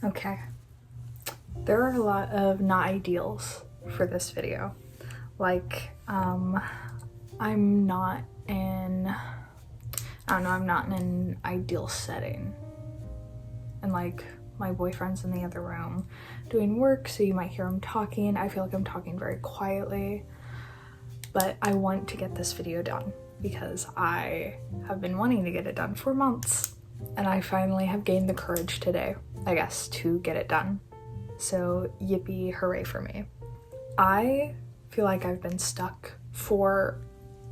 Okay, there are a lot of not ideals for this video. Like, I'm not in, I'm not in an ideal setting. And like, my boyfriend's in the other room doing work, so you might hear him talking. I feel like I'm talking very quietly, but I want to get this video done because I have been wanting to get it done for months. And I finally have gained the courage today, I guess, to get it done. So yippee, hooray for me. I feel like I've been stuck for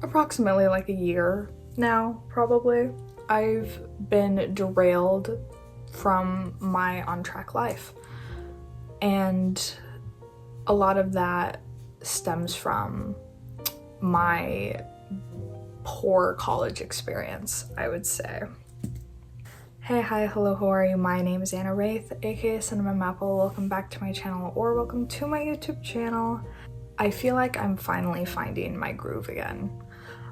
approximately like a year now, probably. I've been derailed from my on-track life. And a lot of that stems from my poor college experience, I would say. Hey, hi, hello, how are you? My name is Anna Wraith, aka Cinnamon Maple. Welcome back to my channel, or welcome to my YouTube channel. I feel like I'm finally finding my groove again.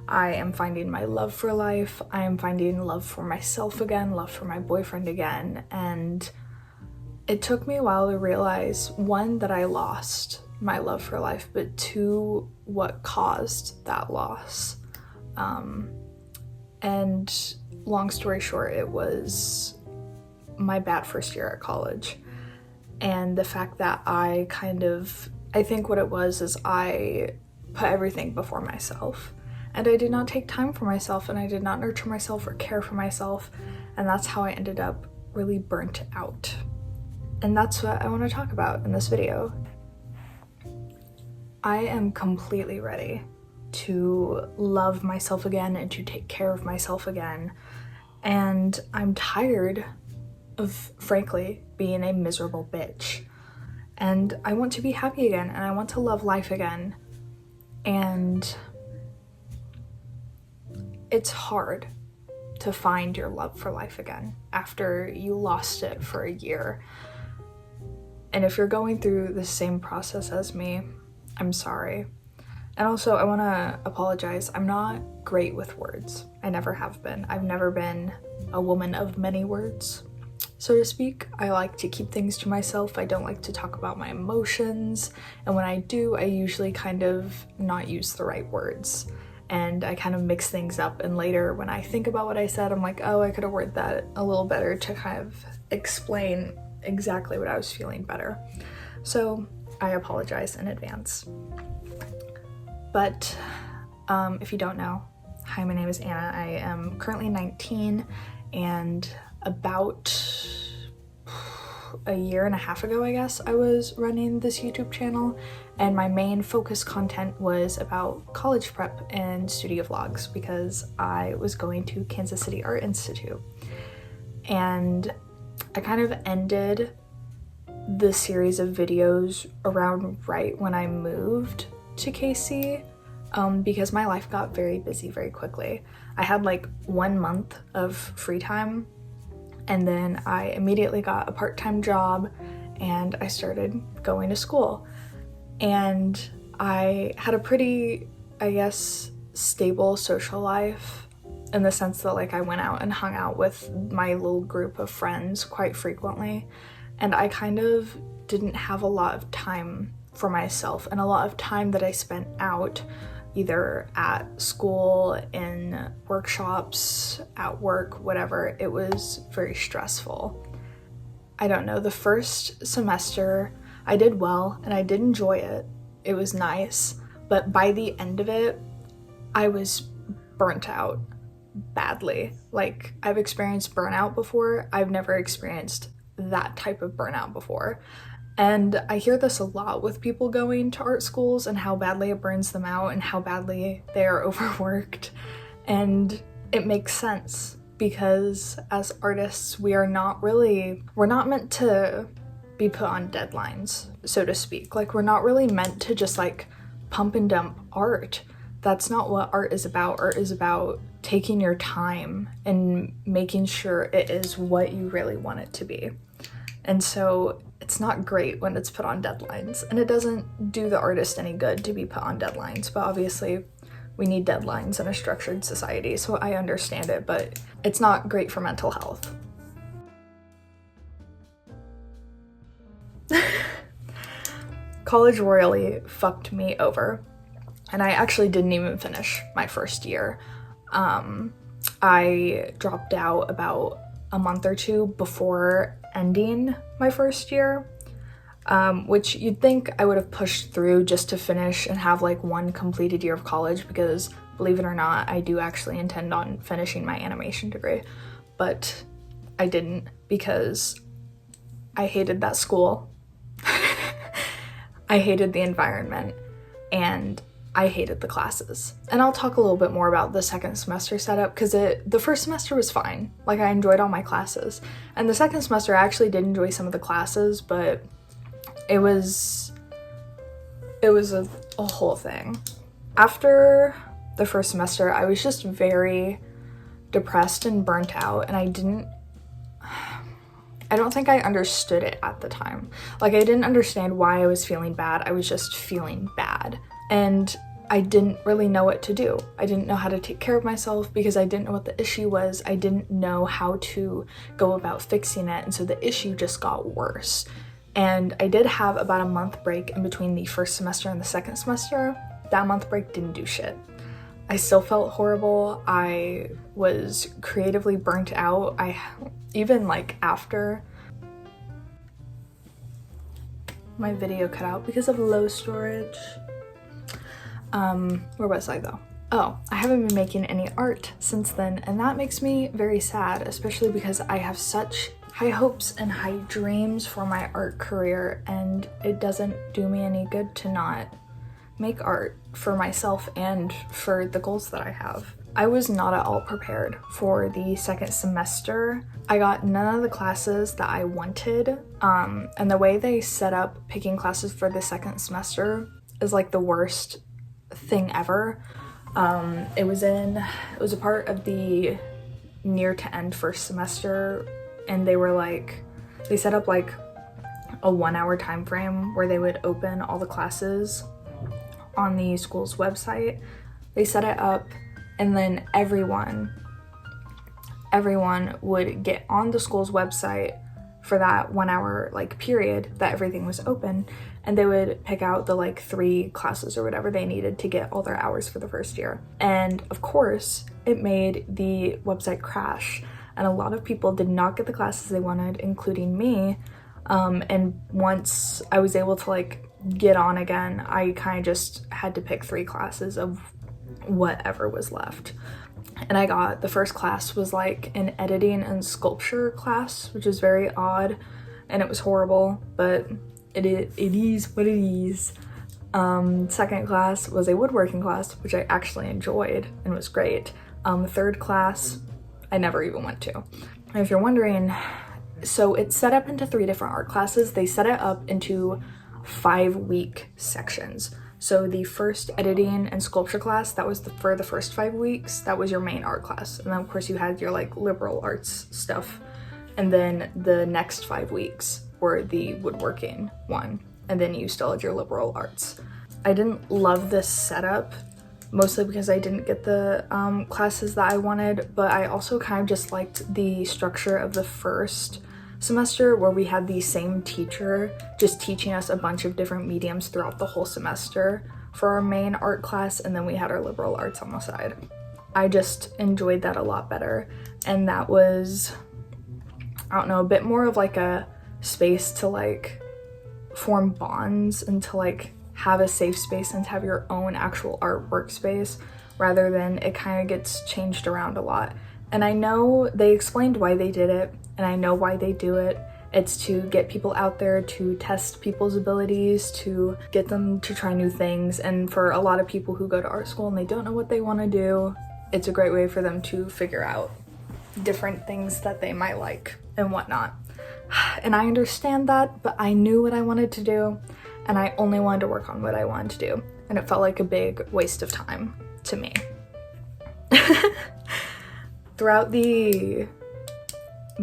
I am finding my love for life. I am finding love for myself again, love for my boyfriend again, and it took me a while to realize, one, that I lost my love for life, but two, what caused that loss. And long story short, it was my bad first year at college. And the fact that I think what it was is I put everything before myself. And I did not take time for myself, and I did not nurture myself or care for myself. And that's how I ended up really burnt out. And that's what I want to talk about in this video. I am completely ready to love myself again and to take care of myself again. And I'm tired of, frankly, being a miserable bitch. And I want to be happy again, and I want to love life again. And it's hard to find your love for life again after you lost it for a year. And if you're going through the same process as me, I'm sorry. And also, I want to apologize. I'm not great with words. I never have been. I've never been a woman of many words, so to speak. I like to keep things to myself. I don't like to talk about my emotions. And when I do, I usually kind of not use the right words. And I kind of mix things up. And later, when I think about what I said, I'm like, oh, I could have worded that a little better to kind of explain exactly what I was feeling better. So I apologize in advance. But if you don't know, hi, my name is Anna. I am currently 19, and about a year and a half ago, I guess, I was running this YouTube channel, and my main focus content was about college prep and studio vlogs because I was going to Kansas City Art Institute. And I kind of ended the series of videos around right when I moved to KC because my life got very busy very quickly. I had like 1 month of free time, and then I immediately got a part-time job and I started going to school. And I had a pretty, I guess, stable social life in the sense that like I went out and hung out with my little group of friends quite frequently. And I kind of didn't have a lot of time for myself, and a lot of time that I spent out either at school, in workshops, at work, whatever, it was very stressful. I don't know, the first semester I did well and I did enjoy it. It was nice, but by the end of it, I was burnt out badly. Like, I've experienced burnout before. I've never experienced that type of burnout before. And I hear this a lot with people going to art schools and how badly it burns them out and how badly they are overworked. And it makes sense because as artists, we're not meant to be put on deadlines, so to speak. Like, we're not really meant to just like pump and dump art. That's not what art is about. Art is about taking your time and making sure it is what you really want it to be. And so it's not great when it's put on deadlines, and it doesn't do the artist any good to be put on deadlines, but obviously we need deadlines in a structured society, so I understand it, but it's not great for mental health. College royally fucked me over, and I actually didn't even finish my first year. I dropped out about a month or two before ending my first year, which you'd think I would have pushed through just to finish and have like one completed year of college, because believe it or not, I do actually intend on finishing my animation degree, but I didn't because I hated that school. I hated the environment, and I hated the classes. And I'll talk a little bit more about the second semester setup, because the first semester was fine. Like, I enjoyed all my classes. And the second semester, I actually did enjoy some of the classes, but it was a whole thing. After the first semester, I was just very depressed and burnt out, and I don't think I understood it at the time. Like, I didn't understand why I was feeling bad. I was just feeling bad. And I didn't really know what to do. I didn't know how to take care of myself because I didn't know what the issue was. I didn't know how to go about fixing it. And so the issue just got worse. And I did have about a month break in between the first semester and the second semester. That month break didn't do shit. I still felt horrible. I was creatively burnt out. Even like after my video cut out because of low storage. Where was I though? Oh, I haven't been making any art since then, and that makes me very sad, especially because I have such high hopes and high dreams for my art career, and it doesn't do me any good to not make art for myself and for the goals that I have. I was not at all prepared for the second semester. I got none of the classes that I wanted, and the way they set up picking classes for the second semester is like the worst thing ever. It was a part of the near to end first semester, and they set up like a 1 hour time frame where they would open all the classes on the school's website. They set it up, and then everyone would get on the school's website for that 1 hour like period that everything was open, and they would pick out the like 3 classes or whatever they needed to get all their hours for the first year. And of course it made the website crash, and a lot of people did not get the classes they wanted, including me. And once I was able to like get on again, I kind of just had to pick 3 classes of whatever was left. And I got, the first class was like an editing and sculpture class, which is very odd, and it was horrible, but it is what it is. Second class was a woodworking class, which I actually enjoyed and was great. Third class, I never even went to. And if you're wondering, so it's set up into 3 different art classes. They set it up into 5-week sections. So the first editing and sculpture class, that was for the first 5 weeks, that was your main art class. And then of course you had your like liberal arts stuff. And then the next 5 weeks were the woodworking one. And then you still had your liberal arts. I didn't love this setup, mostly because I didn't get the classes that I wanted, but I also kind of just liked the structure of the first semester, where we had the same teacher just teaching us a bunch of different mediums throughout the whole semester for our main art class, and then we had our liberal arts on the side. I just enjoyed that a lot better, and that was, I don't know, a bit more of like a space to like form bonds and to like have a safe space and to have your own actual art workspace, rather than it kind of gets changed around a lot. And I know they explained why they did it, and I know why they do it. It's to get people out there, to test people's abilities, to get them to try new things. And for a lot of people who go to art school and they don't know what they want to do, it's a great way for them to figure out different things that they might like and whatnot. And I understand that, but I knew what I wanted to do, and I only wanted to work on what I wanted to do. And it felt like a big waste of time to me. Throughout the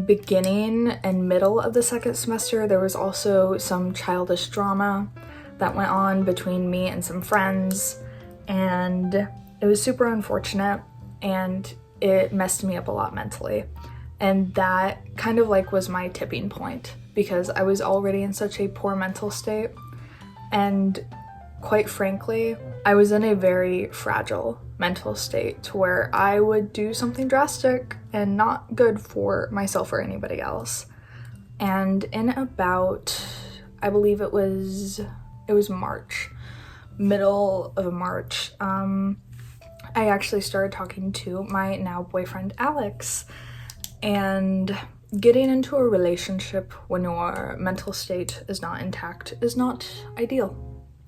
beginning and middle of the second semester, there was also some childish drama that went on between me and some friends, and it was super unfortunate, and it messed me up a lot mentally. And that kind of like was my tipping point, because I was already in such a poor mental state, and quite frankly, I was in a very fragile mental state to where I would do something drastic and not good for myself or anybody else. And in about, I believe it was March, middle of March, I actually started talking to my now boyfriend Alex, and getting into a relationship when your mental state is not intact is not ideal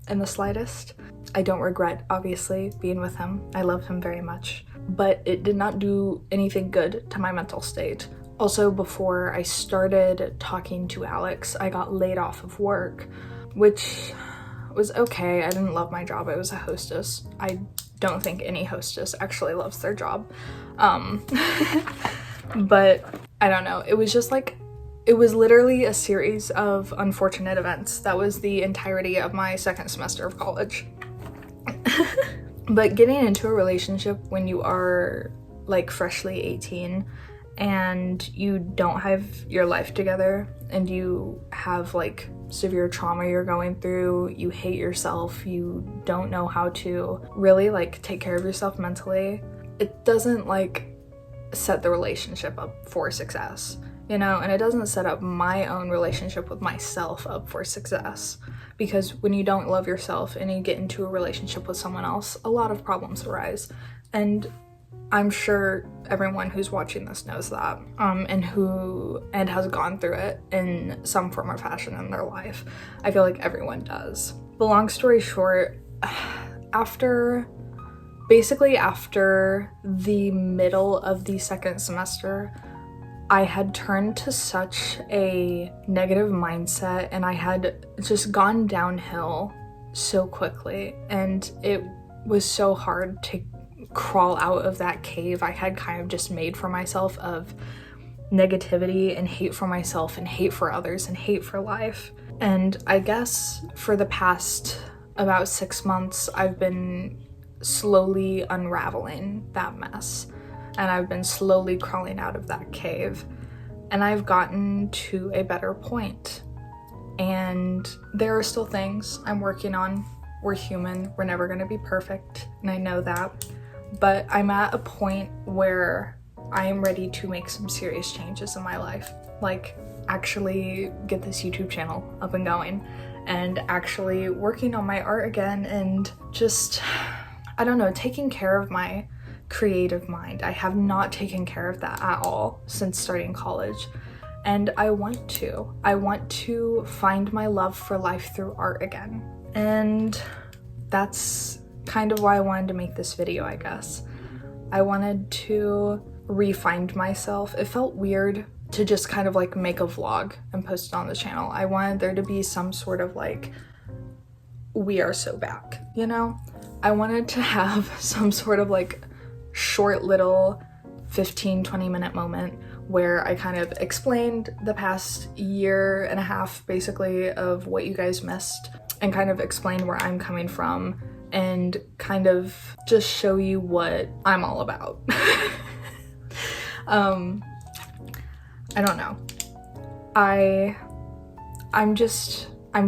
in the slightest. I don't regret, obviously, being with him. I love him very much, but it did not do anything good to my mental state. Also, before I started talking to Alex, I got laid off of work, which was okay. I didn't love my job. I was a hostess. I don't think any hostess actually loves their job. But I don't know. It was just like, it was literally a series of unfortunate events. That was the entirety of my second semester of college. But getting into a relationship when you are like freshly 18 and you don't have your life together and you have like severe trauma you're going through, you hate yourself, you don't know how to really like take care of yourself mentally, it doesn't like set the relationship up for success, you know? And it doesn't set up my own relationship with myself up for success, because when you don't love yourself and you get into a relationship with someone else, a lot of problems arise. And I'm sure everyone who's watching this knows that, and has gone through it in some form or fashion in their life. I feel like everyone does. But long story short, after the middle of the second semester, I had turned to such a negative mindset and I had just gone downhill so quickly, and it was so hard to crawl out of that cave I had kind of just made for myself of negativity and hate for myself and hate for others and hate for life. And I guess for the past about 6 months, I've been slowly unraveling that mess, and I've been slowly crawling out of that cave, and I've gotten to a better point. And there are still things I'm working on. We're human, we're never gonna be perfect, and I know that, but I'm at a point where I am ready to make some serious changes in my life, like actually get this YouTube channel up and going, and actually working on my art again, and just, I don't know, taking care of my creative mind. I have not taken care of that at all since starting college, and I want to find my love for life through art again. And that's kind of why I wanted to make this video, I guess. I wanted to re-find myself. It felt weird to just kind of like make a vlog and post it on the channel. I wanted there to be some sort of like, we are so back, you know? I wanted to have some sort of like short little 15-20 minute moment where I kind of explained the past year and a half basically of what you guys missed, and kind of explain where I'm coming from, and kind of just show you what I'm all about. I don't know. I'm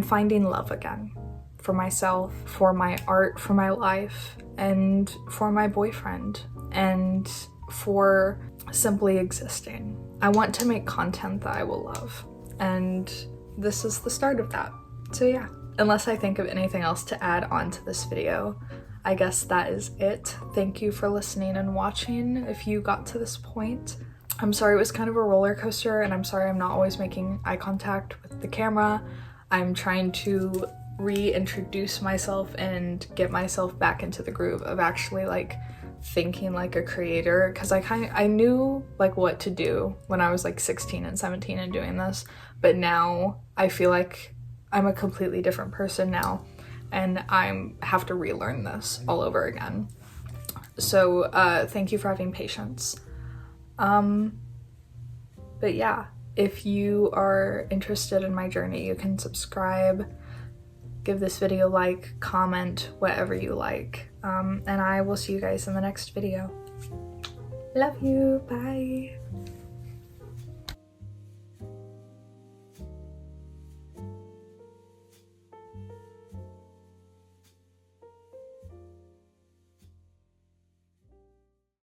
finding love again for myself, for my art, for my life, and for my boyfriend, and for simply existing. I want to make content that I will love, and this is the start of that. So yeah, unless I think of anything else to add on to this video, I guess that is it. Thank you for listening and watching if you got to this point. I'm sorry it was kind of a roller coaster, and I'm sorry I'm not always making eye contact with the camera. I'm trying to reintroduce myself and get myself back into the groove of actually like thinking like a creator, because I knew like what to do when I was like 16 and 17 and doing this, but now I feel like I'm a completely different person now, and I have to relearn this all over again. So thank you for having patience. But yeah, if you are interested in my journey, you can subscribe, give this video a like, comment, whatever you like. And I will see you guys in the next video. Love you, bye.